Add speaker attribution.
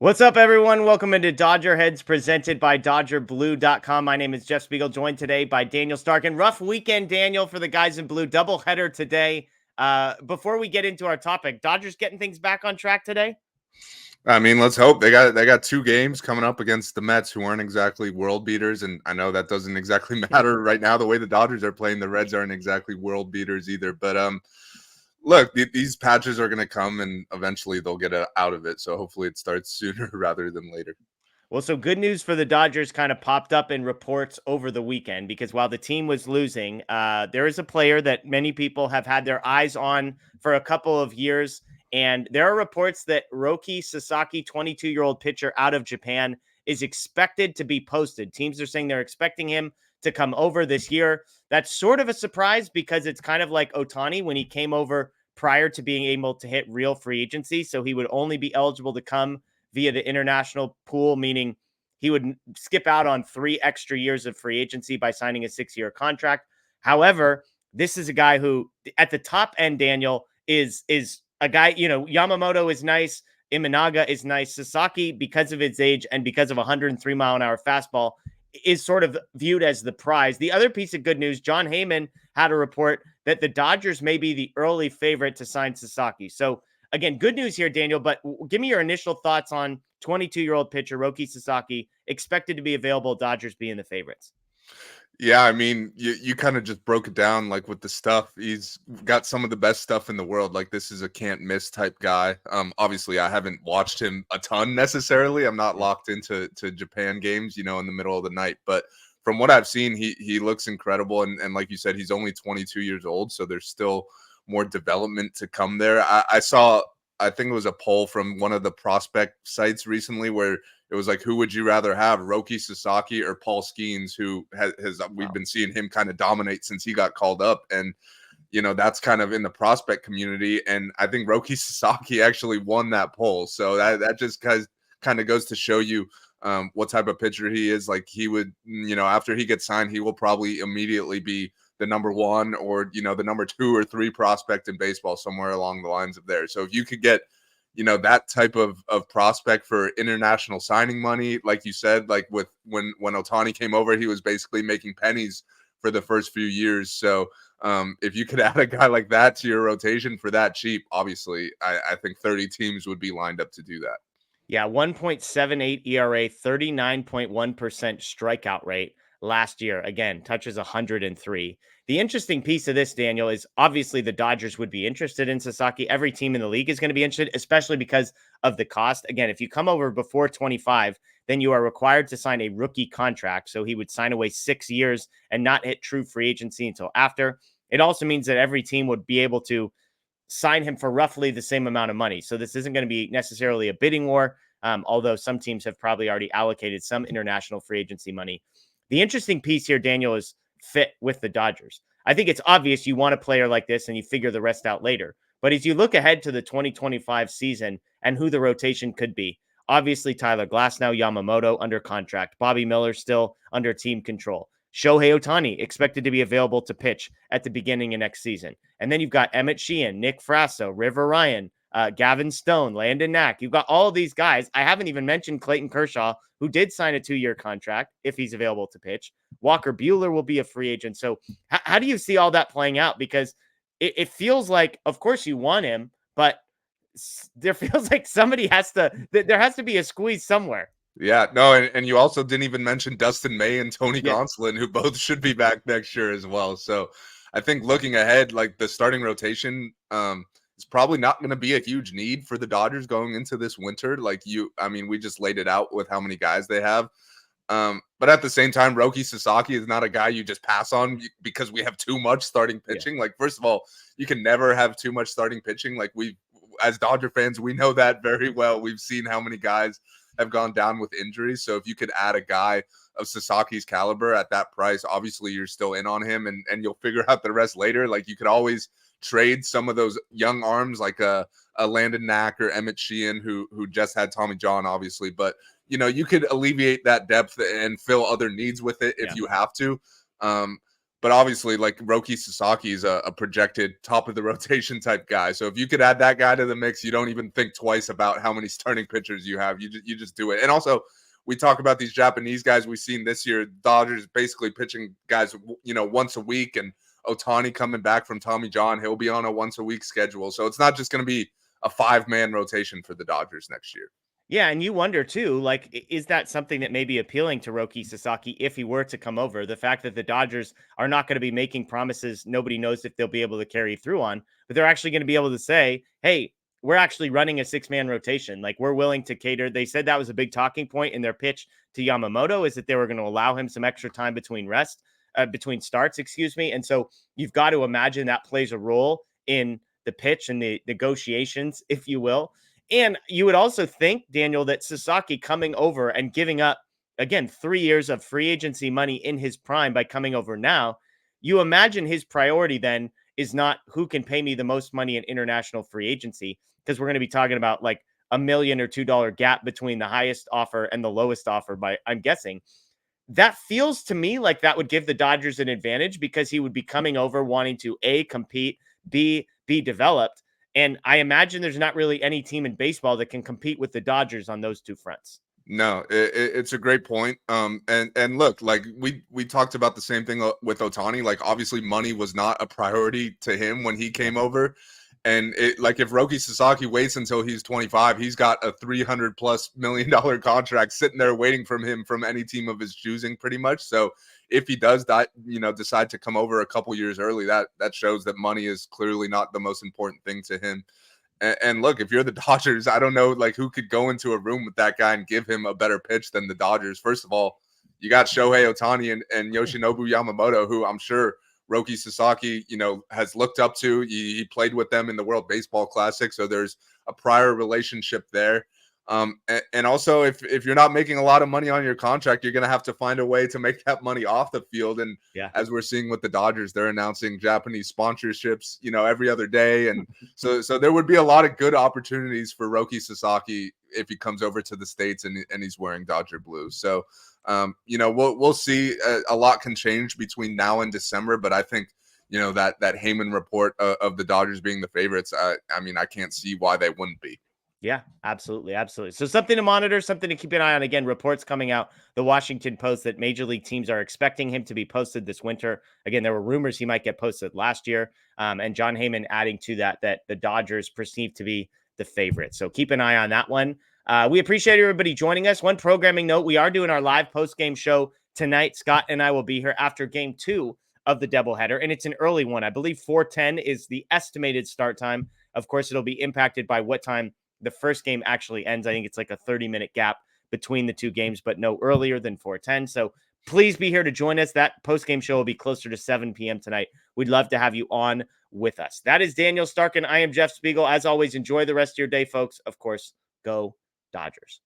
Speaker 1: What's up, everyone? Welcome into DodgerHeads presented by DodgerBlue.com. My name is Jeff Spiegel, joined today by Daniel Starkand. Rough weekend, Daniel, for the guys in blue. Doubleheader today. Before we get into our topic, Dodgers getting things back on track today?
Speaker 2: I mean, let's hope. They got two games coming up against the Mets, who aren't exactly world beaters, and I know that doesn't exactly matter right now. The way the Dodgers are playing, the Reds aren't exactly world beaters either. But look, these patches are going to come, and eventually they'll get out of it. So hopefully it starts sooner rather than later.
Speaker 1: Well, so good news for the Dodgers kind of popped up in reports over the weekend because while the team was losing, there is a player that many people have had their eyes on for a couple of years. And there are reports that Roki Sasaki, 22-year-old pitcher out of Japan, is expected to be posted. Teams are saying they're expecting him to come over this year. That's sort of a surprise because it's kind of like Ohtani when he came over prior to being able to hit real free agency. So he would only be eligible to come via the international pool, meaning he would skip out on 3 extra years of free agency by signing a 6-year contract. However, this is a guy who at the top end, Daniel, is a guy, Yamamoto is nice. Imanaga is nice. Sasaki, because of his age and because of 103-mile-an-hour fastball, is sort of viewed as the prize. The other piece of good news, John Heyman had a report that the Dodgers may be the early favorite to sign Sasaki. So again, good news here, Daniel, but give me your initial thoughts on 22-year-old pitcher Roki Sasaki, expected to be available, Dodgers being the favorites.
Speaker 2: Yeah, I mean, you kind of just broke it down like with the stuff. He's got some of the best stuff in the world. Like this is a can't miss type guy. Obviously I haven't watched him a ton necessarily. I'm not locked into Japan games, in the middle of the night, but from what I've seen, he looks incredible. And like you said, he's only 22 years old, so there's still more development to come there. I saw, I think it was a poll from one of the prospect sites recently where it was like, who would you rather have, Roki Sasaki or Paul Skeens, who has we've been seeing him kind of dominate since he got called up. And, that's kind of in the prospect community. And I think Roki Sasaki actually won that poll. So that just kind of goes to show you what type of pitcher he is. Like he would, after he gets signed, he will probably immediately be the number 1 or, the number 2 or 3 prospect in baseball, somewhere along the lines of there. So if you could get, that type of prospect for international signing money, like you said, like with when Ohtani came over, he was basically making pennies for the first few years. So if you could add a guy like that to your rotation for that cheap, obviously I think 30 teams would be lined up to do that.
Speaker 1: Yeah, 1.78 ERA, 39.1% strikeout rate last year. Again, touches 103. The interesting piece of this, Daniel, is obviously the Dodgers would be interested in Sasaki. Every team in the league is going to be interested, especially because of the cost. Again, if you come over before 25, then you are required to sign a rookie contract. So he would sign away 6 years and not hit true free agency until after. It also means that every team would be able to sign him for roughly the same amount of money. So this isn't going to be necessarily a bidding war, although some teams have probably already allocated some international free agency money. The interesting piece here, Daniel, is fit with the Dodgers. I think it's obvious you want a player like this and you figure the rest out later. But as you look ahead to the 2025 season and who the rotation could be, obviously Tyler Glasnow, Yamamoto under contract, Bobby Miller still under team control. Shohei Ohtani expected to be available to pitch at the beginning of next season. And then you've got Emmett Sheehan, Nick Frasso, River Ryan, Gavin Stone, Landon Knack. You've got all of these guys. I haven't even mentioned Clayton Kershaw, who did sign a 2-year contract if he's available to pitch. Walker Buehler will be a free agent. So how do you see all that playing out? Because it feels like, of course, you want him, but there feels like there has to be a squeeze somewhere.
Speaker 2: Yeah, no, and you also didn't even mention Dustin May and Tony
Speaker 1: Yeah.
Speaker 2: Gonsolin, who both should be back next year as well. So I think looking ahead, like the starting rotation is probably not going to be a huge need for the Dodgers going into this winter. I mean, we just laid it out with how many guys they have. But at the same time, Roki Sasaki is not a guy you just pass on because we have too much starting pitching. Yeah. Like, first of all, you can never have too much starting pitching. Like as Dodger fans, we know that very well. We've seen how many guys have gone down with injuries. So if you could add a guy of Sasaki's caliber at that price, obviously you're still in on him and you'll figure out the rest later. Like you could always trade some of those young arms like a Landon Knack or Emmett Sheehan who just had Tommy John, obviously. But, you could alleviate that depth and fill other needs with it if you have to. But obviously, like Roki Sasaki is a projected top of the rotation type guy. So if you could add that guy to the mix, you don't even think twice about how many starting pitchers you have. You just do it. And also, we talk about these Japanese guys we've seen this year. Dodgers basically pitching guys, once a week, and Ohtani coming back from Tommy John, he'll be on a once a week schedule. So it's not just going to be a 5-man rotation for the Dodgers next year.
Speaker 1: Yeah, and you wonder too, like, is that something that may be appealing to Roki Sasaki if he were to come over? The fact that the Dodgers are not going to be making promises nobody knows if they'll be able to carry through on, but they're actually going to be able to say, hey, we're actually running a 6-man rotation. Like, we're willing to cater. They said that was a big talking point in their pitch to Yamamoto, is that they were going to allow him some extra time between starts, excuse me. And so you've got to imagine that plays a role in the pitch and the negotiations, if you will. And you would also think, Daniel, that Sasaki coming over and giving up, again, 3 years of free agency money in his prime by coming over now, you imagine his priority then is not who can pay me the most money in international free agency, because we're going to be talking about like $1 million or $2 gap between the highest offer and the lowest offer by, I'm guessing. That feels to me like that would give the Dodgers an advantage because he would be coming over wanting to A, compete, B, be developed. And I imagine there's not really any team in baseball that can compete with the Dodgers on those two fronts.
Speaker 2: No, it's a great point. And look, like we talked about the same thing with Ohtani. Like obviously, money was not a priority to him when he came over. And like if Roki Sasaki waits until he's 25, he's got a $300+ million contract sitting there waiting from him from any team of his choosing, pretty much. So if he does that, decide to come over a couple years early, that shows that money is clearly not the most important thing to him. And look, if you're the Dodgers, I don't know like who could go into a room with that guy and give him a better pitch than the Dodgers. First of all, you got Shohei Ohtani and Yoshinobu Yamamoto, who I'm sure Roki Sasaki, has looked up to. He played with them in the World Baseball Classic, so there's a prior relationship there. And also, if you're not making a lot of money on your contract, you're going to have to find a way to make that money off the field. And
Speaker 1: Yeah.
Speaker 2: as we're seeing with the Dodgers, they're announcing Japanese sponsorships, every other day. And so there would be a lot of good opportunities for Roki Sasaki if he comes over to the States and he's wearing Dodger blue. So, we'll see. A lot can change between now and December, but I think, that Heyman report of the Dodgers being the favorites, I can't see why they wouldn't be.
Speaker 1: Yeah, absolutely. Absolutely. So something to monitor, something to keep an eye on. Again, reports coming out, the Washington Post, that major league teams are expecting him to be posted this winter. Again, there were rumors he might get posted last year. And John Heyman adding to that the Dodgers perceived to be the favorite. So keep an eye on that one. We appreciate everybody joining us. One programming note, we are doing our live post-game show tonight. Scott and I will be here after game 2 of the doubleheader, and it's an early one. I believe 4:10 is the estimated start time. Of course, it'll be impacted by what time the first game actually ends. I think it's like a 30-minute gap between the two games, but no earlier than 4:10. So please be here to join us. That post-game show will be closer to 7 p.m. tonight. We'd love to have you on with us. That is Daniel Starkand. I am Jeff Spiegel. As always, enjoy the rest of your day, folks. Of course, go Dodgers.